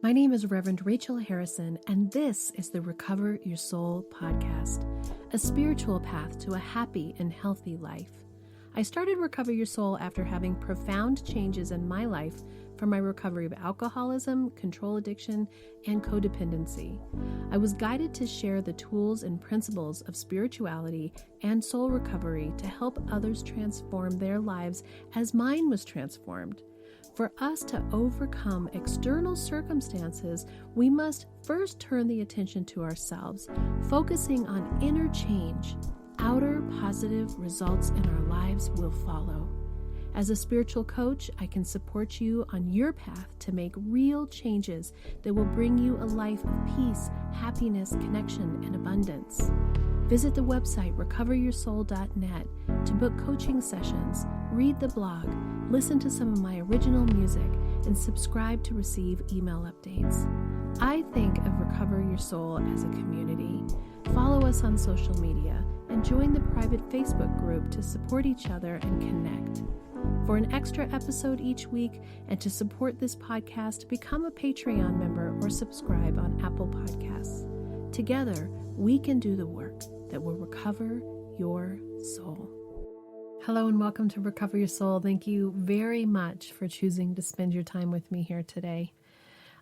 My name is Reverend Rachel Harrison, and this is the Recover Your Soul podcast, a spiritual path to a happy and healthy life. I started Recover Your Soul after having profound changes in my life from my recovery of alcoholism, control addiction, and codependency. I was guided to share the tools and principles of spirituality and soul recovery to help others transform their lives as mine was transformed. For us to overcome external circumstances, we must first turn the attention to ourselves, focusing on inner change. Outer positive results in our lives will follow. As a spiritual coach, I can support you on your path to make real changes that will bring you a life of peace, happiness, connection, and abundance. Visit the website recoveryoursoul.net to book coaching sessions, read the blog, listen to some of my original music, and subscribe to receive email updates. I think of Recover Your Soul as a community. Follow us on social media and join the private Facebook group to support each other and connect. For an extra episode each week and to support this podcast, become a Patreon member or subscribe on Apple Podcasts. Together, we can do the work that will recover your soul. Hello and welcome to Recover Your Soul. Thank you very much for choosing to spend your time with me here today.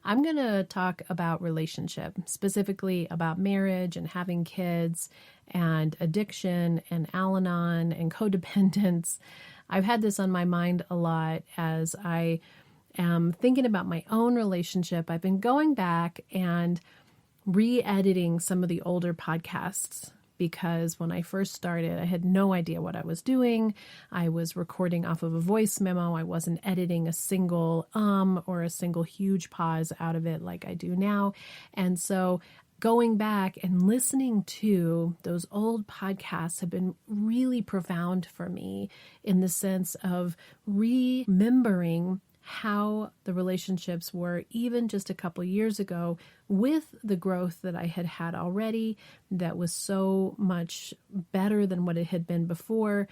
I'm going to talk about relationship, specifically about marriage and having kids and addiction and Al-Anon and codependence. I've had this on my mind a lot as I am thinking about my own relationship. I've been going back and re-editing some of the older podcasts because when I first started, I had no idea what I was doing. I was recording off of a voice memo. I wasn't editing a single or a single huge pause out of it like I do now. And so going back and listening to those old podcasts have been really profound for me in the sense of remembering how the relationships were even just a couple years ago with the growth that I had had already that was so much better than what it had been before.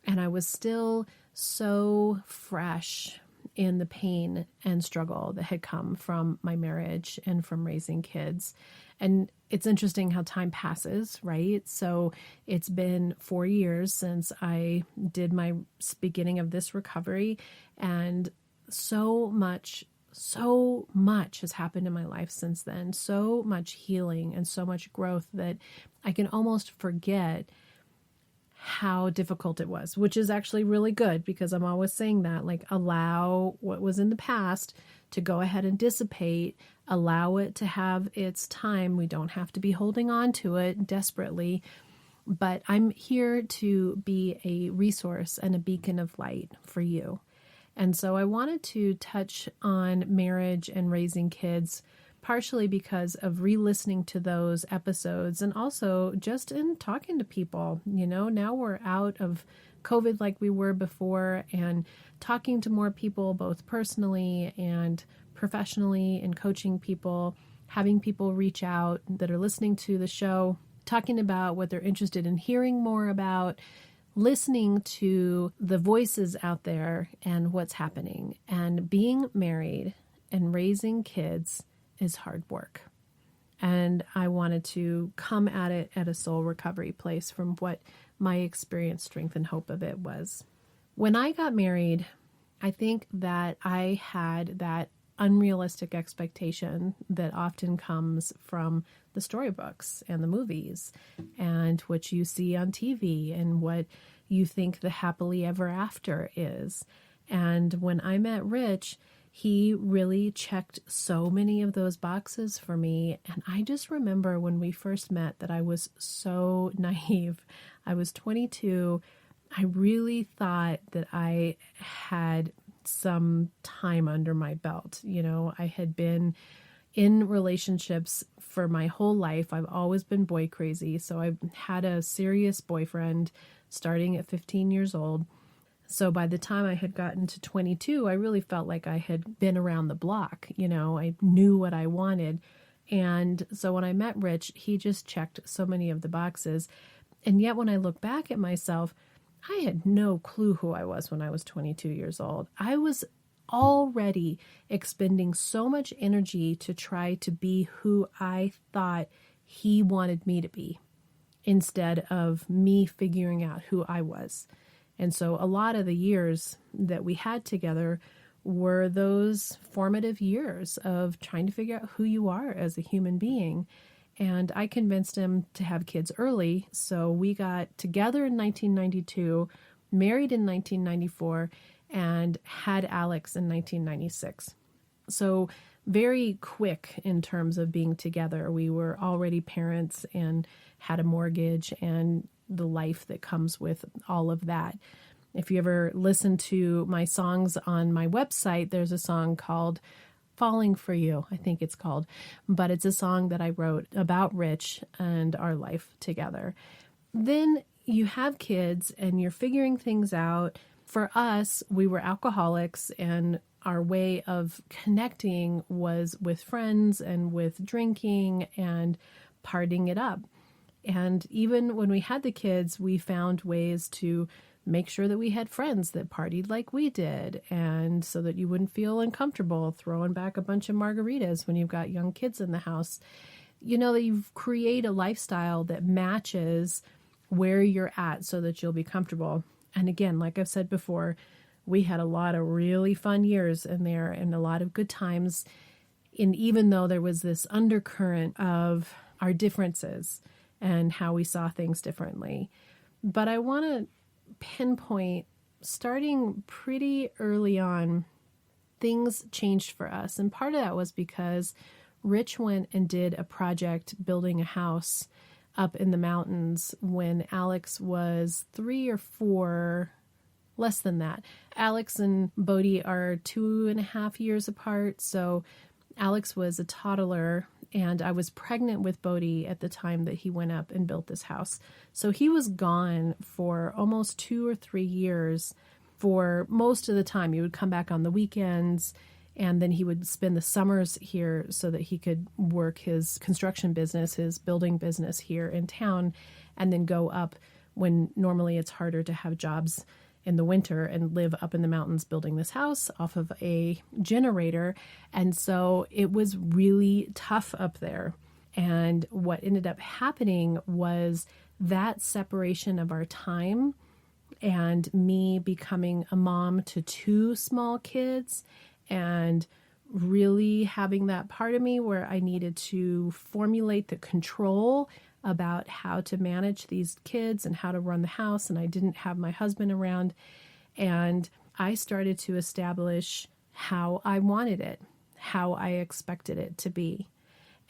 And I was still so fresh in the pain and struggle that had come from my marriage and from raising kids. And it's interesting how time passes, right? So it's been 4 years since I did my beginning of this recovery, and so much has happened in my life since then, so much healing and so much growth that I can almost forget how difficult it was, which is actually really good because I'm always saying that, like, allow what was in the past to go ahead and dissipate, allow it to have its time. We don't have to be holding on to it desperately, but I'm here to be a resource and a beacon of light for you. And so I wanted to touch on marriage and raising kids, partially because of re-listening to those episodes and also just in talking to people. You know, now we're out of COVID like we were before and talking to more people, both personally and professionally, and coaching people, having people reach out that are listening to the show, talking about what they're interested in hearing more about, listening to the voices out there and what's happening. And being married and raising kids is hard work. And I wanted to come at it at a soul recovery place from what my experience, strength, and hope of it was. When I got married, I think that I had that unrealistic expectation that often comes from the storybooks and the movies and what you see on TV and what you think the happily ever after is. And when I met Rich, he really checked so many of those boxes for me. And I just remember when we first met that I was so naive. I was 22. I really thought that I had some time under my belt. You know, I had been in relationships for my whole life. I've always been boy crazy. So I've had a serious boyfriend starting at 15 years old. So by the time I had gotten to 22, I really felt like I had been around the block. You know, I knew what I wanted. And so when I met Rich, he just checked so many of the boxes. And yet when I look back at myself, I had no clue who I was when I was 22 years old. I was already expending so much energy to try to be who I thought he wanted me to be, instead of me figuring out who I was. And so a lot of the years that we had together were those formative years of trying to figure out who you are as a human being. And I convinced him to have kids early. So we got together in 1992, married in 1994, and had Alex in 1996. So very quick in terms of being together. We were already parents and had a mortgage and the life that comes with all of that. If you ever listen to my songs on my website, there's a song called Falling for You, I think it's called, but it's a song that I wrote about Rich and our life together. Then you have kids and you're figuring things out. For us, we were alcoholics, and our way of connecting was with friends and with drinking and partying it up. And even when we had the kids, we found ways to make sure that we had friends that partied like we did, and so that you wouldn't feel uncomfortable throwing back a bunch of margaritas when you've got young kids in the house. You know, that you create a lifestyle that matches where you're at so that you'll be comfortable. And again, like I've said before, we had a lot of really fun years in there and a lot of good times. And even though there was this undercurrent of our differences and how we saw things differently. But I want to pinpoint, starting pretty early on, things changed for us. And part of that was because Rich went and did a project building a house up in the mountains when Alex was 3 or 4, less than that. Alex and Bodhi are 2.5 years apart. So Alex was a toddler, and I was pregnant with Bodhi at the time that he went up and built this house. So he was gone for almost 2 or 3 years for most of the time. He would come back on the weekends, and then he would spend the summers here so that he could work his construction business, his building business here in town, and then go up when normally it's harder to have jobs in the winter and live up in the mountains building this house off of a generator. And so it was really tough up there. And what ended up happening was that separation of our time and me becoming a mom to 2 small kids, and really having that part of me where I needed to formulate the control about how to manage these kids and how to run the house. And I didn't have my husband around. And I started to establish how I wanted it, how I expected it to be.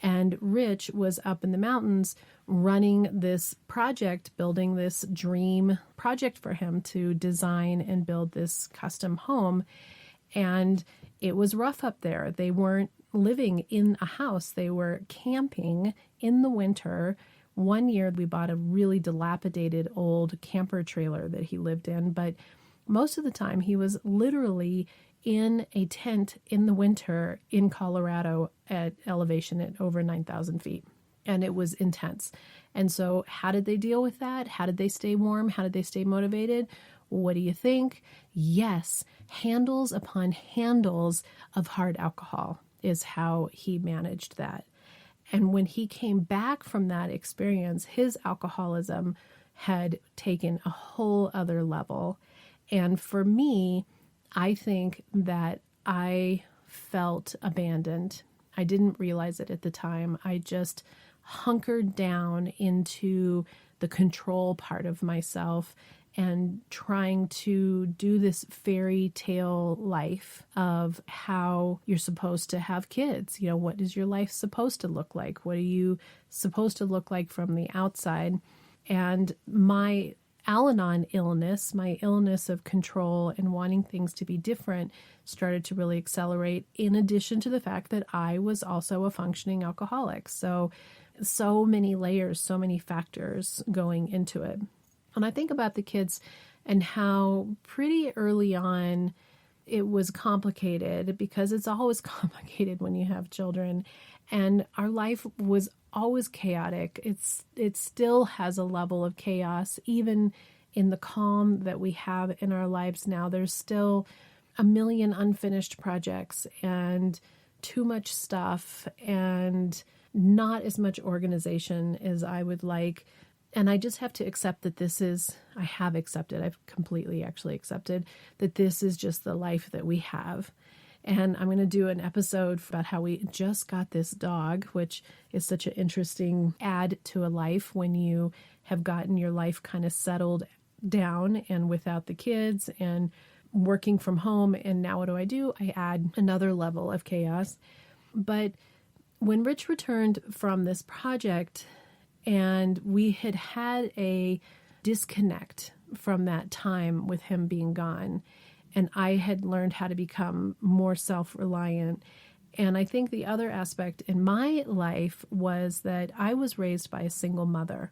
And Rich was up in the mountains running this project, building this dream project for him to design and build this custom home. And it was rough up there. They weren't living in a house. They were camping in the winter. One year we bought a really dilapidated old camper trailer that he lived in, but most of the time he was literally in a tent in the winter in Colorado at elevation at over 9,000 feet. And it was intense. And so how did they deal with that? How did they stay warm? How did they stay motivated? What do you think? Yes, handles upon handles of hard alcohol is how he managed that. And when he came back from that experience, his alcoholism had taken a whole other level. And for me, I think that I felt abandoned. I didn't realize it at the time. I just hunkered down into the control part of myself and trying to do this fairy tale life of how you're supposed to have kids. You know, what is your life supposed to look like? What are you supposed to look like from the outside? And my Al-Anon illness, my illness of control and wanting things to be different, started to really accelerate, in addition to the fact that I was also a functioning alcoholic. So many layers, so many factors going into it. And I think about the kids and how pretty early on it was complicated, because it's always complicated when you have children. And our life was always chaotic. It still has a level of chaos, even in the calm that we have in our lives now. There's still a million unfinished projects and too much stuff and not as much organization as I would like. And I just have to accept that I've completely actually accepted that this is just the life that we have. And I'm going to do an episode about how we just got this dog, which is such an interesting add to a life when you have gotten your life kind of settled down and without the kids and working from home. And now what do? I add another level of chaos. But when Rich returned from this project and we had a disconnect from that time with him being gone, and I had learned how to become more self-reliant. And I think the other aspect in my life was that I was raised by a single mother.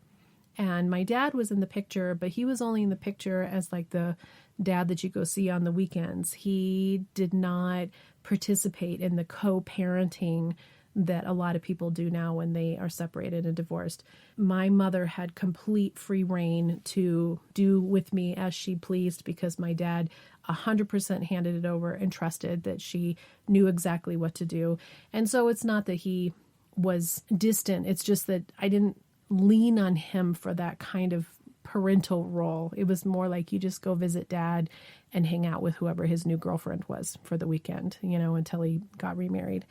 And my dad was in the picture, but he was only in the picture as like the dad that you go see on the weekends. He did not participate in the co-parenting that a lot of people do now when they are separated and divorced. My mother had complete free reign to do with me as she pleased because my dad 100% handed it over and trusted that she knew exactly what to do. And so it's not that he was distant. It's just that I didn't lean on him for that kind of parental role. It was more like you just go visit dad and hang out with whoever his new girlfriend was for the weekend, until he got remarried.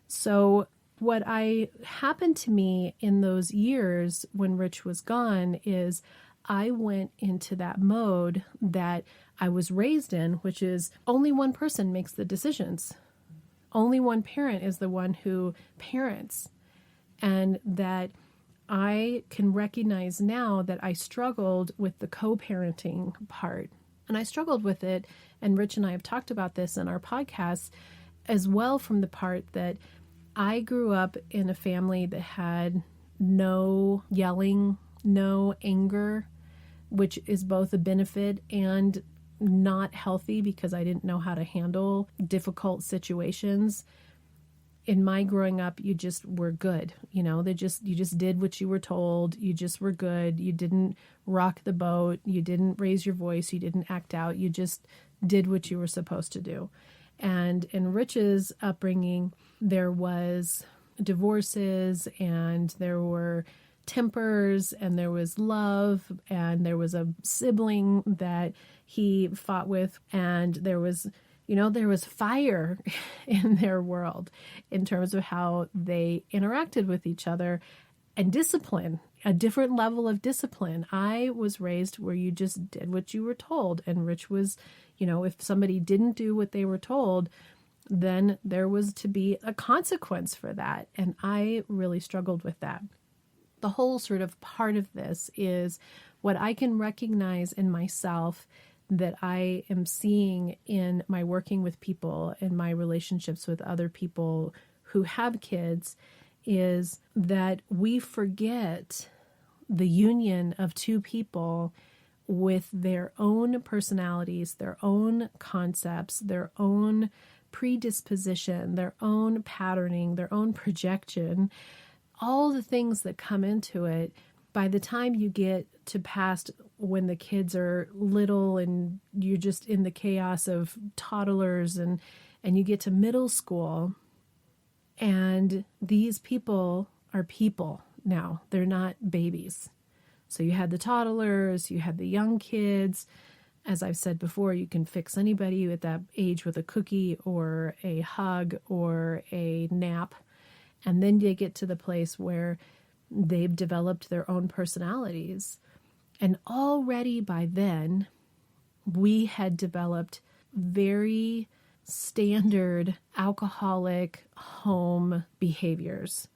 So what happened to me in those years when Rich was gone is I went into that mode that I was raised in, which is only one person makes the decisions. Only one parent is the one who parents. And that I can recognize now that I struggled with the co-parenting part. And I struggled with it, and Rich and I have talked about this in our podcast as well, from the part that I grew up in a family that had no yelling, no anger, which is both a benefit and not healthy because I didn't know how to handle difficult situations. In my growing up, you just were good. You just did what you were told. You just were good. You didn't rock the boat. You didn't raise your voice. You didn't act out. You just did what you were supposed to do. And in Rich's upbringing, there was divorces and there were tempers and there was love and there was a sibling that he fought with, and there was fire in their world in terms of how they interacted with each other, and discipline, a different level of discipline. I was raised where you just did what you were told, and Rich was, if somebody didn't do what they were told, then there was to be a consequence for that. And I really struggled with that. The whole sort of part of this is what I can recognize in myself that I am seeing in my working with people and my relationships with other people who have kids is that we forget the union of two people with their own personalities, their own concepts, their own predisposition, their own patterning, their own projection, all the things that come into it. By the time you get to past when the kids are little and you're just in the chaos of toddlers and you get to middle school, and these people are people now. They're not babies. So you had the toddlers, you had the young kids. As I've said before, you can fix anybody at that age with a cookie or a hug or a nap. And then they get to the place where they've developed their own personalities. And already by then, we had developed very standard alcoholic home behaviors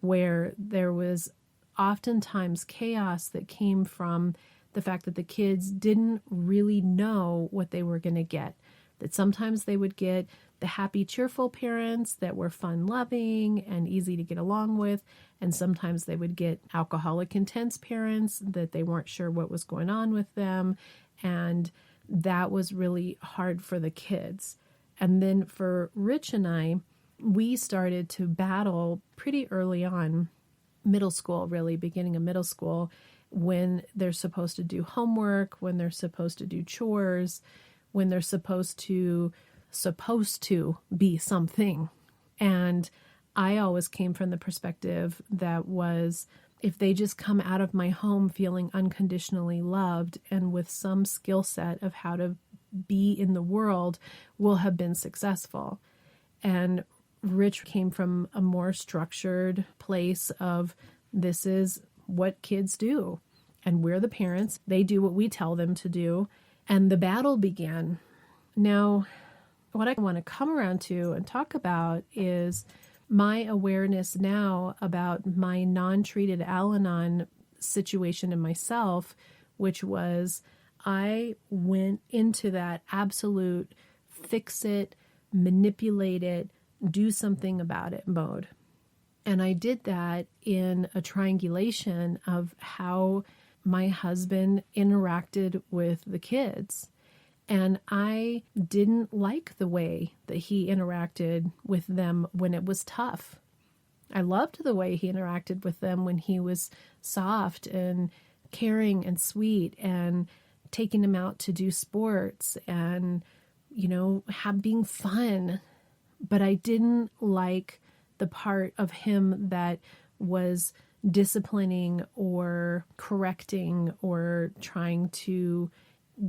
where there was oftentimes chaos that came from the fact that the kids didn't really know what they were going to get. That sometimes they would get the happy, cheerful parents that were fun-loving and easy to get along with, and sometimes they would get alcoholic, intense parents that they weren't sure what was going on with them, and that was really hard for the kids. And then for Rich and I, we started to battle pretty early on, middle school, really, beginning of middle school, when they're supposed to do homework, when they're supposed to do chores. when they're supposed to be something. And I always came from the perspective that was, if they just come out of my home feeling unconditionally loved and with some skill set of how to be in the world, will have been successful. And Rich came from a more structured place of, this is what kids do. And we're the parents. They do what we tell them to do. And the battle began. Now, what I want to come around to and talk about is my awareness now about my non-treated Al-Anon situation in myself, which was I went into that absolute fix it, manipulate it, do something about it mode. And I did that in a triangulation of how my husband interacted with the kids. And I didn't like the way that he interacted with them when it was tough. I loved the way he interacted with them when he was soft and caring and sweet and taking them out to do sports and, being fun. But I didn't like the part of him that was disciplining or correcting or trying to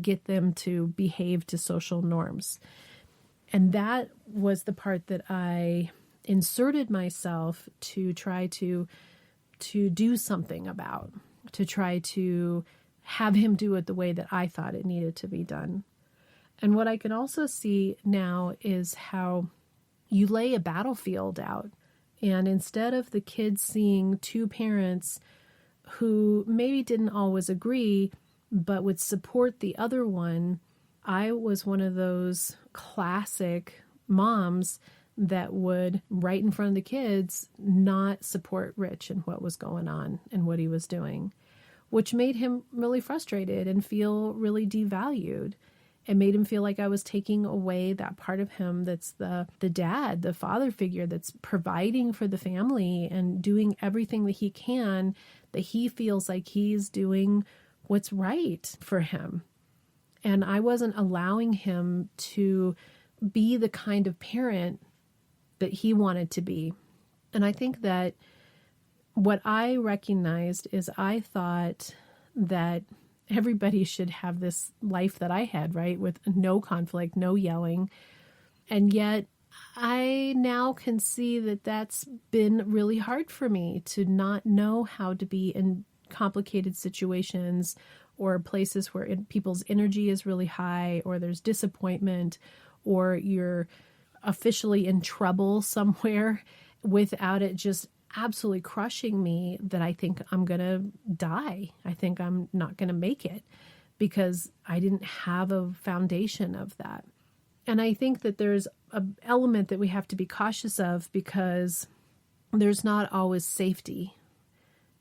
get them to behave to social norms. And that was the part that I inserted myself to try to do something about, to try to have him do it the way that I thought it needed to be done. And what I can also see now is how you lay a battlefield out. And instead of the kids seeing two parents who maybe didn't always agree, but would support the other one, I was one of those classic moms that would, right in front of the kids, not support Rich and what was going on and what he was doing, which made him really frustrated and feel really devalued. It made him feel like I was taking away that part of him that's the dad, the father figure that's providing for the family and doing everything that he can, that he feels like he's doing what's right for him. And I wasn't allowing him to be the kind of parent that he wanted to be. And I think that what I recognized is I thought that everybody should have this life that I had, right? With no conflict, no yelling. And yet I now can see that that's been really hard for me to not know how to be in complicated situations or places where people's energy is really high, or there's disappointment, or you're officially in trouble somewhere without it just absolutely crushing me that I think I'm going to die. I think I'm not going to make it because I didn't have a foundation of that. And I think that there's an element that we have to be cautious of because there's not always safety.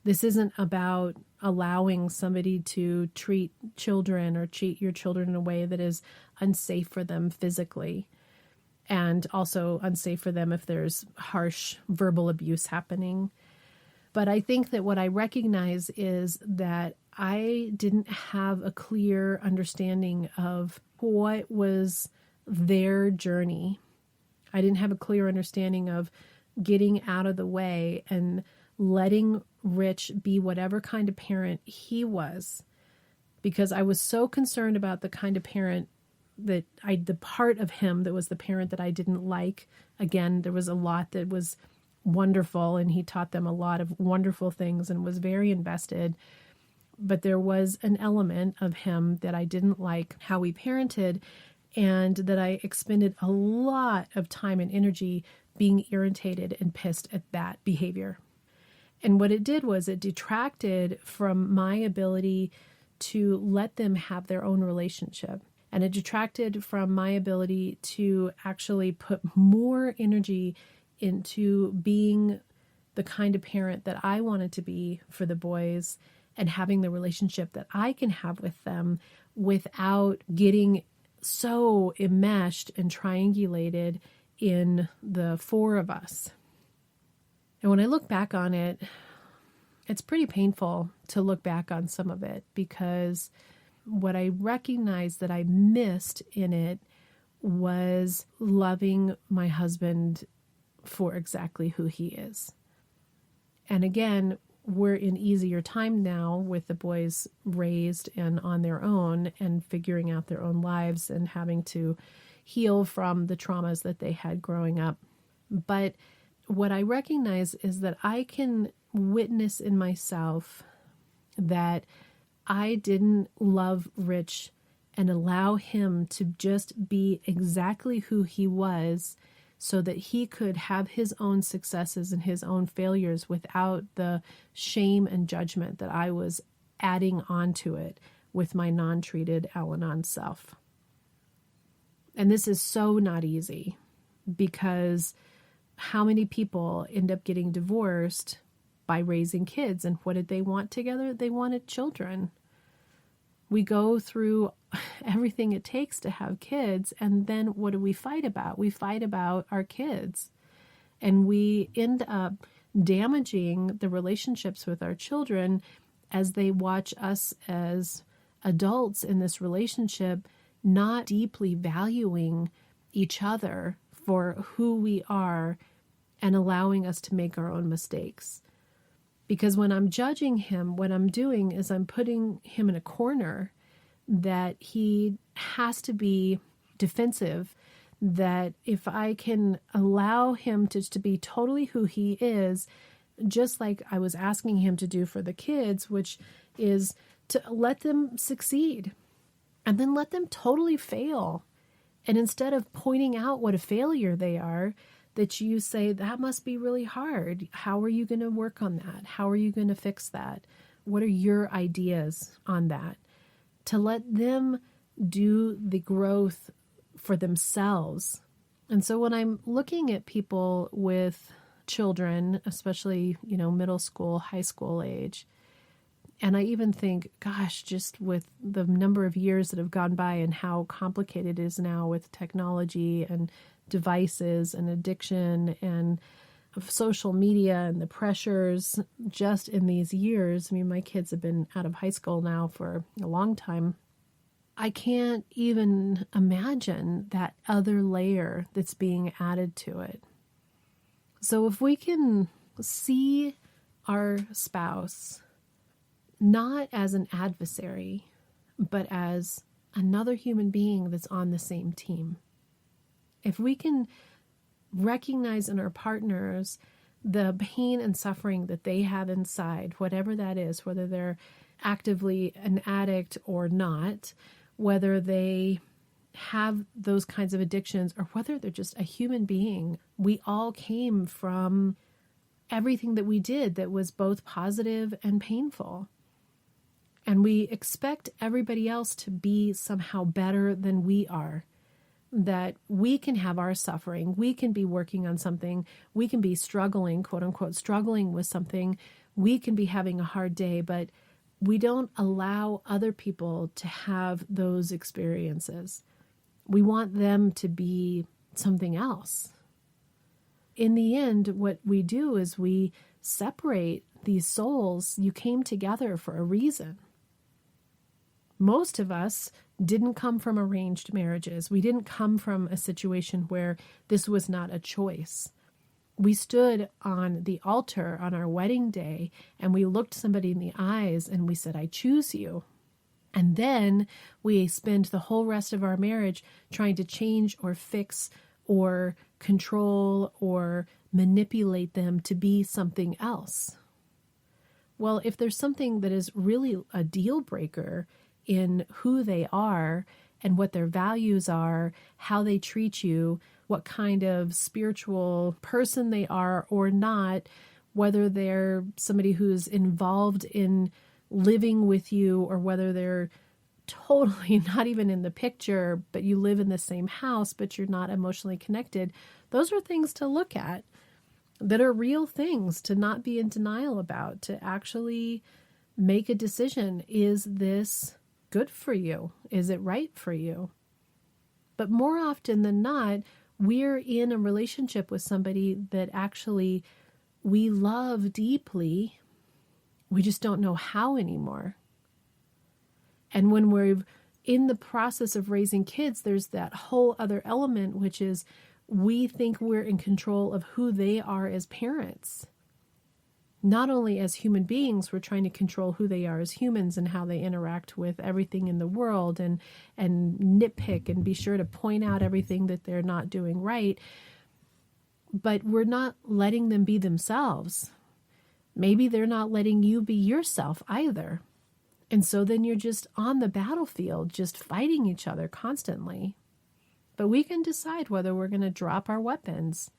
This isn't about allowing somebody to treat children or treat your children in a way that is unsafe for them physically. And also unsafe for them if there's harsh verbal abuse happening. But I think that what I recognize is that I didn't have a clear understanding of what was their journey. I didn't have a clear understanding of getting out of the way and letting Rich be whatever kind of parent he was. Because I was so concerned about the kind of parent the part of him that was the parent that I didn't like. Again, there was a lot that was wonderful and he taught them a lot of wonderful things and was very invested. But there was an element of him that I didn't like how he parented and that I expended a lot of time and energy being irritated and pissed at that behavior. And what it did was it detracted from my ability to let them have their own relationship. And it detracted from my ability to actually put more energy into being the kind of parent that I wanted to be for the boys and having the relationship that I can have with them without getting so enmeshed and triangulated in the four of us. And when I look back on it, it's pretty painful to look back on some of it because what I recognized that I missed in it was loving my husband for exactly who he is. And again, we're in easier time now with the boys raised and on their own and figuring out their own lives and having to heal from the traumas that they had growing up. But what I recognize is that I can witness in myself that I didn't love Rich and allow him to just be exactly who he was so that he could have his own successes and his own failures without the shame and judgment that I was adding onto it with my non-treated Al-Anon self. And this is so not easy, because how many people end up getting divorced by raising kids? And what did they want together? They wanted children. We go through everything it takes to have kids, and then what do we fight about? We fight about our kids, and we end up damaging the relationships with our children as they watch us as adults in this relationship not deeply valuing each other for who we are and allowing us to make our own mistakes. Because when I'm judging him, what I'm doing is I'm putting him in a corner that he has to be defensive, that if I can allow him to be totally who he is, just like I was asking him to do for the kids, which is to let them succeed and then let them totally fail. And instead of pointing out what a failure they are, that you say, that must be really hard. How are you going to work on that? How are you going to fix that? What are your ideas on that? To let them do the growth for themselves. And so when I'm looking at people with children, especially, middle school, high school age, and I even think, gosh, just with the number of years that have gone by and how complicated it is now with technology and devices and addiction and social media and the pressures just in these years. I mean, my kids have been out of high school now for a long time. I can't even imagine that other layer that's being added to it. So if we can see our spouse not as an adversary, but as another human being that's on the same team, if we can recognize in our partners the pain and suffering that they have inside, whatever that is, whether they're actively an addict or not, whether they have those kinds of addictions or whether they're just a human being, we all came from everything that we did that was both positive and painful. And we expect everybody else to be somehow better than we are. That we can have our suffering, we can be working on something, we can be struggling, quote unquote, struggling with something, we can be having a hard day, but we don't allow other people to have those experiences. We want them to be something else. In the end, what we do is we separate these souls. You came together for a reason. Most of us didn't come from arranged marriages. We didn't come from a situation where this was not a choice. We stood on the altar on our wedding day and we looked somebody in the eyes and we said, I choose you. And then we spend the whole rest of our marriage trying to change or fix or control or manipulate them to be something else. Well, if there's something that is really a deal breaker in who they are and what their values are, how they treat you, what kind of spiritual person they are or not, whether they're somebody who's involved in living with you or whether they're totally not even in the picture, but you live in the same house, but you're not emotionally connected. Those are things to look at that are real things to not be in denial about, to actually make a decision. Is this good for you? Is it right for you? But more often than not, we're in a relationship with somebody that actually we love deeply. We just don't know how anymore. And when we're in the process of raising kids, there's that whole other element, which is we think we're in control of who they are as parents. Not only as human beings, we're trying to control who they are as humans and how they interact with everything in the world and nitpick and be sure to point out everything that they're not doing right. But we're not letting them be themselves. Maybe they're not letting you be yourself either. And so then you're just on the battlefield, just fighting each other constantly. But we can decide whether we're going to drop our weapons.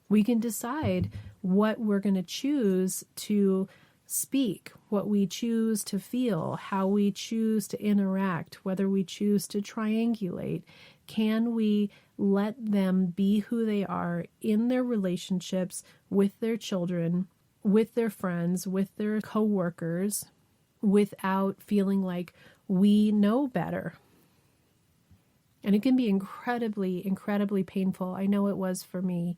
We can decide what we're going to choose to speak, what we choose to feel, how we choose to interact, whether we choose to triangulate. Can we let them be who they are in their relationships with their children, with their friends, with their coworkers, without feeling like we know better? And it can be incredibly, incredibly painful. I know it was for me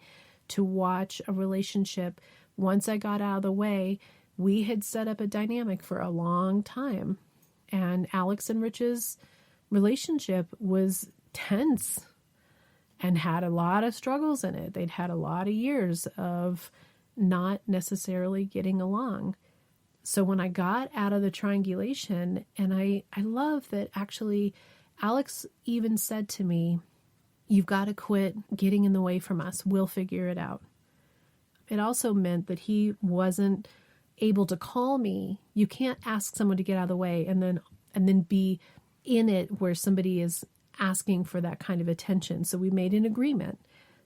to watch a relationship. Once I got out of the way, we had set up a dynamic for a long time. And Alex and Rich's relationship was tense and had a lot of struggles in it. They'd had a lot of years of not necessarily getting along. So when I got out of the triangulation, and I love that actually Alex even said to me, "You've got to quit getting in the way from us. We'll figure it out." It also meant that he wasn't able to call me. You can't ask someone to get out of the way and then be in it where somebody is asking for that kind of attention. So we made an agreement.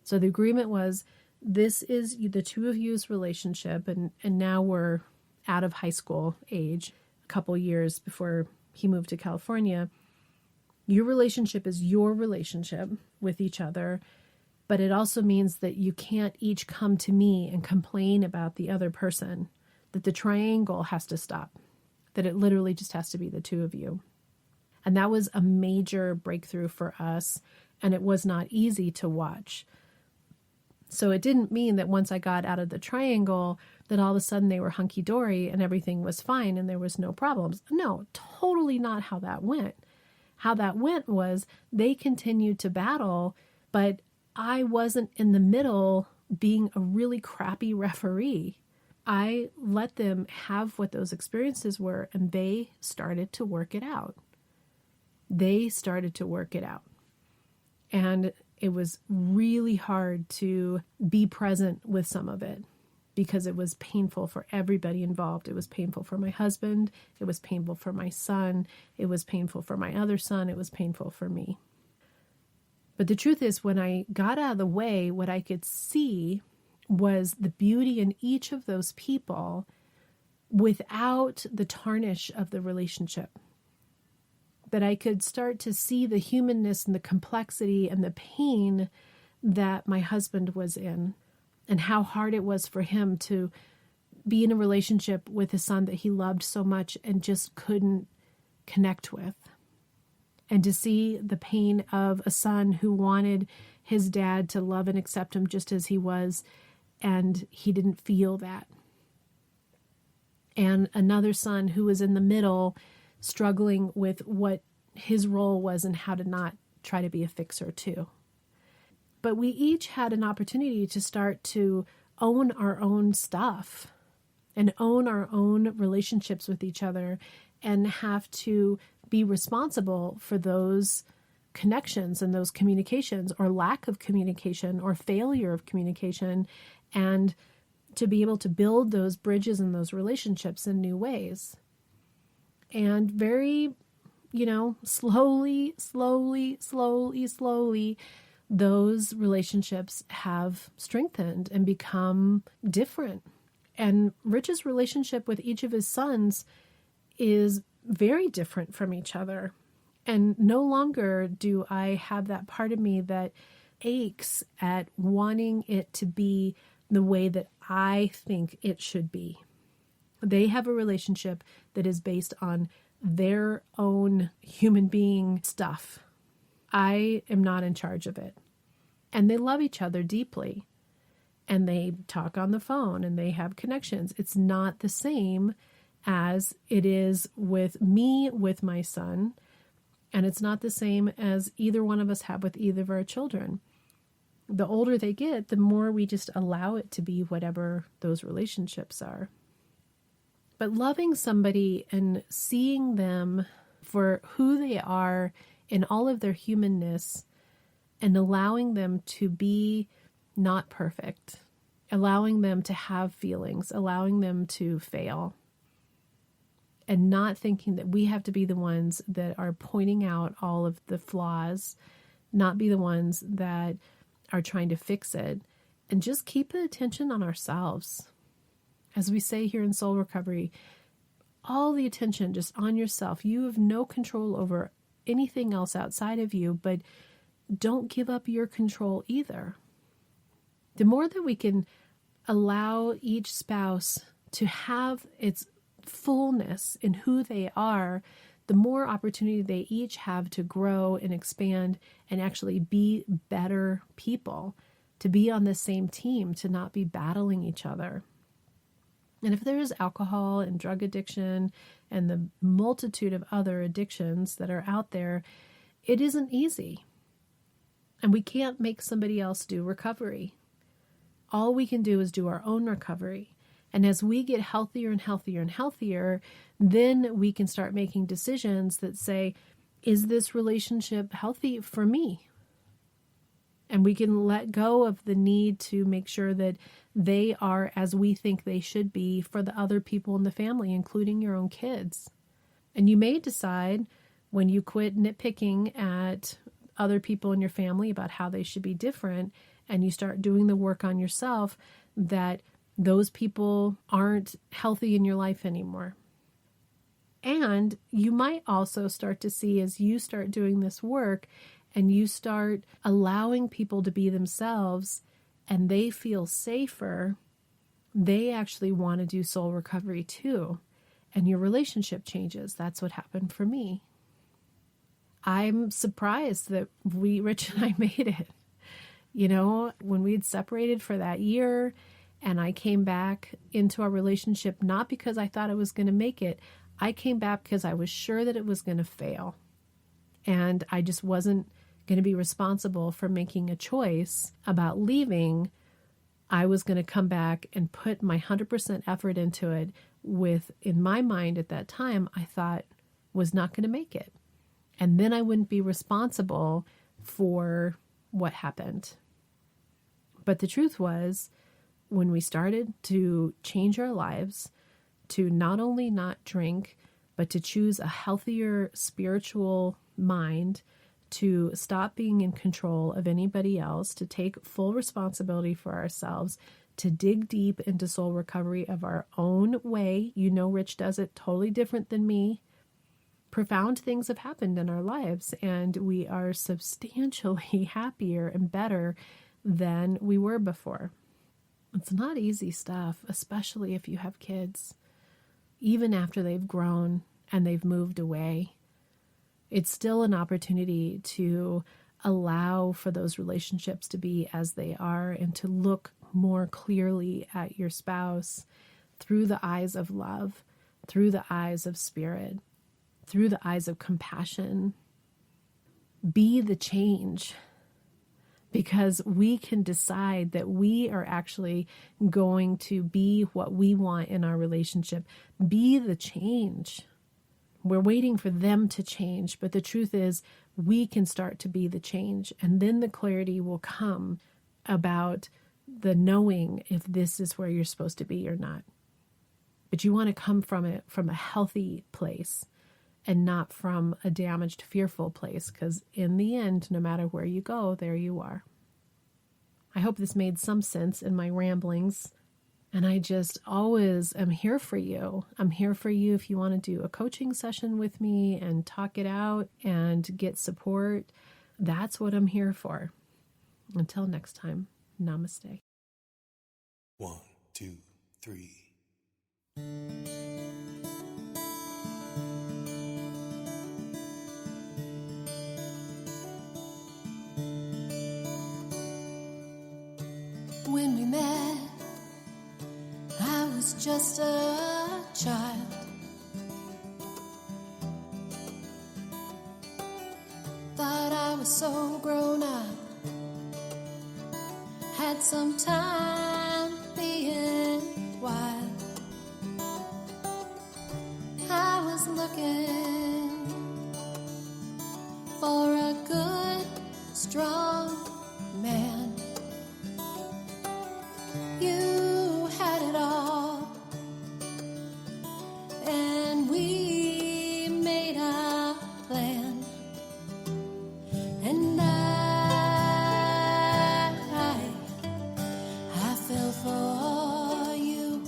So the agreement was, this is the two of you's relationship, and now we're out of high school age, a couple years before he moved to California. Your relationship is your relationship with each other, but it also means that you can't each come to me and complain about the other person, that the triangle has to stop, that it literally just has to be the two of you. And that was a major breakthrough for us, and it was not easy to watch. So it didn't mean that once I got out of the triangle that all of a sudden they were hunky-dory and everything was fine and there was no problems. No, totally not how that went. How that went was they continued to battle, but I wasn't in the middle being a really crappy referee. I let them have what those experiences were, and they started to work it out. They started to work it out. And it was really hard to be present with some of it because it was painful for everybody involved. It was painful for my husband. It was painful for my son. It was painful for my other son. It was painful for me. But the truth is, when I got out of the way, what I could see was the beauty in each of those people without the tarnish of the relationship. That I could start to see the humanness and the complexity and the pain that my husband was in, and how hard it was for him to be in a relationship with a son that he loved so much and just couldn't connect with. And to see the pain of a son who wanted his dad to love and accept him just as he was, and he didn't feel that. And another son who was in the middle, struggling with what his role was and how to not try to be a fixer too. But we each had an opportunity to start to own our own stuff and own our own relationships with each other, and have to be responsible for those connections and those communications, or lack of communication or failure of communication, and to be able to build those bridges and those relationships in new ways. And very, slowly, those relationships have strengthened and become different. And Rich's relationship with each of his sons is very different from each other. And no longer do I have that part of me that aches at wanting it to be the way that I think it should be. They have a relationship that is based on their own human being stuff. I am not in charge of it. And they love each other deeply. And they talk on the phone and they have connections. It's not the same as it is with me with my son. And it's not the same as either one of us have with either of our children. The older they get, the more we just allow it to be whatever those relationships are. But loving somebody and seeing them for who they are in all of their humanness and allowing them to be not perfect, allowing them to have feelings, allowing them to fail, and not thinking that we have to be the ones that are pointing out all of the flaws, not be the ones that are trying to fix it, and just keep the attention on ourselves. As we say here in Soul Recovery, all the attention just on yourself. You have no control over anything else outside of you, but don't give up your control either. The more that we can allow each spouse to have its fullness in who they are, the more opportunity they each have to grow and expand and actually be better people, to be on the same team, to not be battling each other. And if there is alcohol and drug addiction and the multitude of other addictions that are out there, it isn't easy. And we can't make somebody else do recovery. All we can do is do our own recovery. And as we get healthier and healthier and healthier, then we can start making decisions that say, is this relationship healthy for me? And we can let go of the need to make sure that they are as we think they should be for the other people in the family, including your own kids. And you may decide when you quit nitpicking at other people in your family about how they should be different, and you start doing the work on yourself, that those people aren't healthy in your life anymore. And you might also start to see, as you start doing this work and you start allowing people to be themselves and they feel safer, they actually want to do soul recovery too. And your relationship changes. That's what happened for me. I'm surprised that Rich and I made it. You know, when we had separated for that year and I came back into our relationship, not because I thought I was going to make it, I came back because I was sure that it was going to fail. And I just wasn't going to be responsible for making a choice about leaving. I was going to come back and put my 100% effort into it with, in my mind at that time, I thought was not going to make it. And then I wouldn't be responsible for what happened. But the truth was, when we started to change our lives, to not only not drink, but to choose a healthier spiritual mind, to stop being in control of anybody else, to take full responsibility for ourselves, to dig deep into soul recovery of our own way. You know, Rich does it totally different than me. Profound things have happened in our lives, and we are substantially happier and better than we were before. It's not easy stuff, especially if you have kids. Even after they've grown and they've moved away, it's still an opportunity to allow for those relationships to be as they are and to look more clearly at your spouse through the eyes of love, through the eyes of spirit, through the eyes of compassion. Be the change, because we can decide that we are actually going to be what we want in our relationship. Be the change. We're waiting for them to change, but the truth is we can start to be the change, and then the clarity will come about the knowing if this is where you're supposed to be or not. But you want to come from it from a healthy place and not from a damaged, fearful place, because in the end, no matter where you go, there you are. I hope this made some sense in my ramblings. And I just always am here for you. I'm here for you if you want to do a coaching session with me and talk it out and get support. That's what I'm here for. Until next time, namaste. 1, 2, 3. When we met, I was just a child. so grown up, had some time being wild. I was looking for a good, strong man. You had it all, and we made a plan. And I fell for you.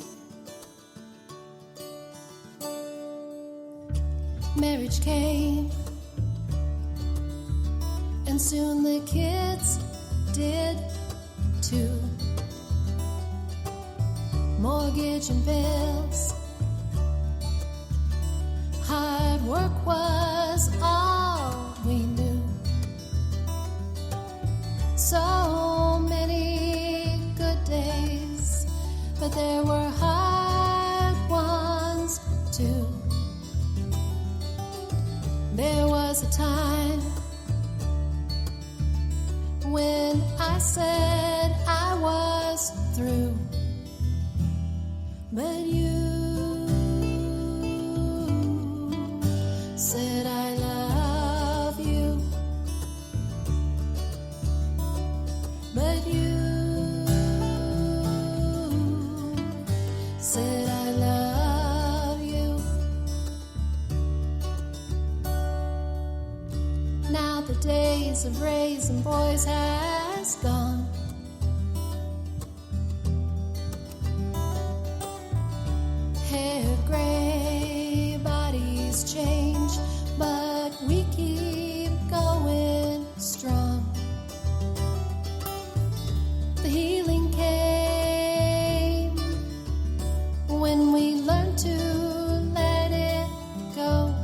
Marriage came, and soon the kids did too. Mortgage and bills, hard work was all we knew. So many good days, but there were hard ones too. There was a time when I said I was through, but you said I love you, but you said I love you. Now the days of raising boys has gone. Hair gray, bodies change, but we keep going strong. The healing came when we learned to let it go.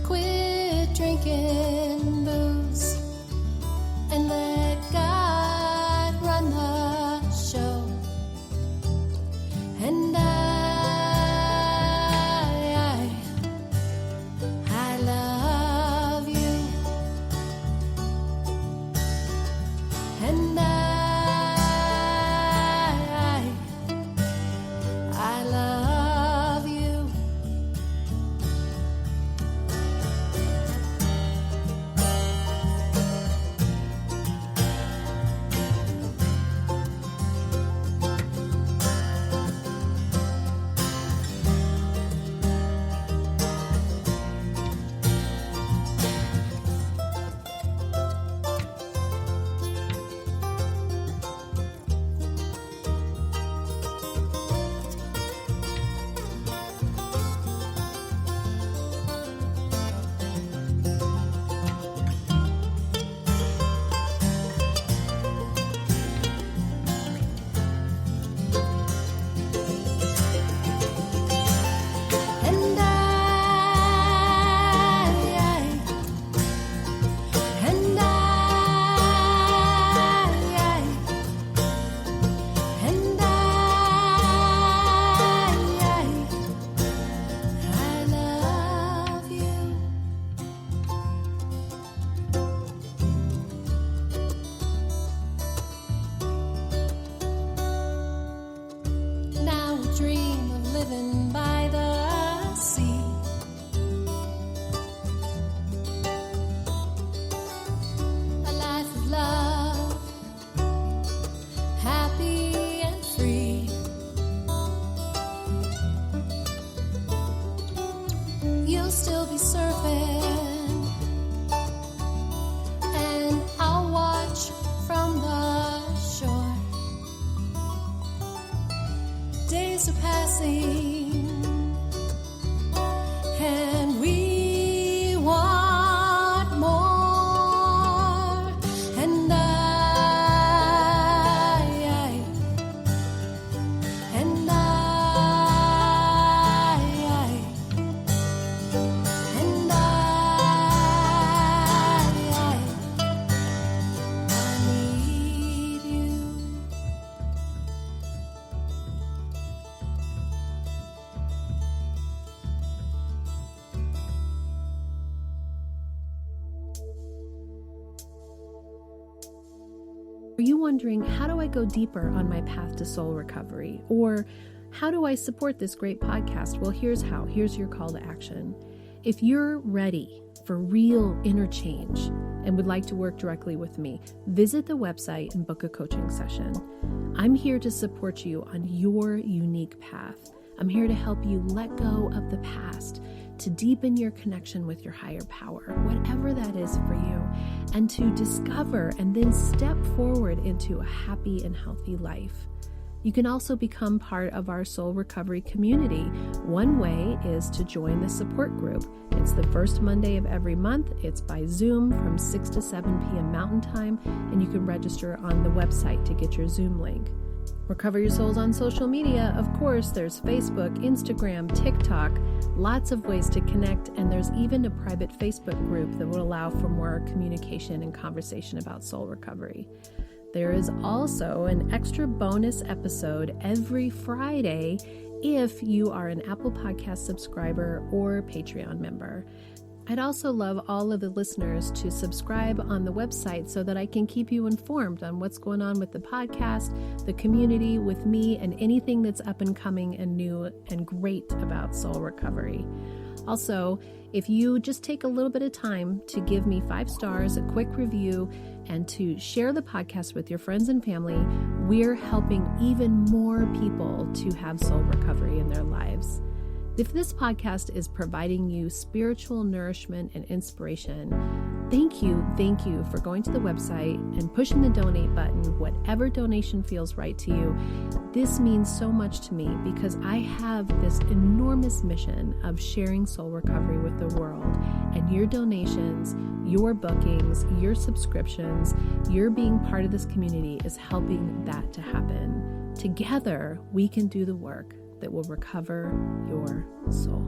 Quit drinking booze and let God run the show. And I love you. And I love you. Dream of living by the sea. A life of love, happy and free. You'll still be surfing, and I'll watch from the shore. Days are passing, and we want more. And Are you wondering, how do I go deeper on my path to soul recovery? Or how do I support this great podcast? Well, here's how. Here's your call to action. If you're ready for real inner change and would like to work directly with me, visit the website and book a coaching session. I'm here to support you on your unique path. I'm here to help you let go of the past, to deepen your connection with your higher power, whatever that is for you, and to discover and then step forward into a happy and healthy life. You can also become part of our soul recovery community. One way is to join the support group. It's the first Monday of every month. It's by Zoom from 6 to 7 p.m. Mountain Time, and you can register on the website to get your Zoom link. Recover Your Souls on social media. Of course, there's Facebook, Instagram, TikTok, lots of ways to connect, and there's even a private Facebook group that will allow for more communication and conversation about soul recovery. There is also an extra bonus episode every Friday if you are an Apple Podcast subscriber or Patreon member. I'd also love all of the listeners to subscribe on the website so that I can keep you informed on what's going on with the podcast, the community, with me, and anything that's up and coming and new and great about soul recovery. Also, if you just take a little bit of time to give me 5 stars, a quick review, and to share the podcast with your friends and family, we're helping even more people to have soul recovery in their lives. If this podcast is providing you spiritual nourishment and inspiration, thank you for going to the website and pushing the donate button, whatever donation feels right to you. This means so much to me because I have this enormous mission of sharing soul recovery with the world, and your donations, your bookings, your subscriptions, your being part of this community is helping that to happen. Together, we can do the work that will recover your soul.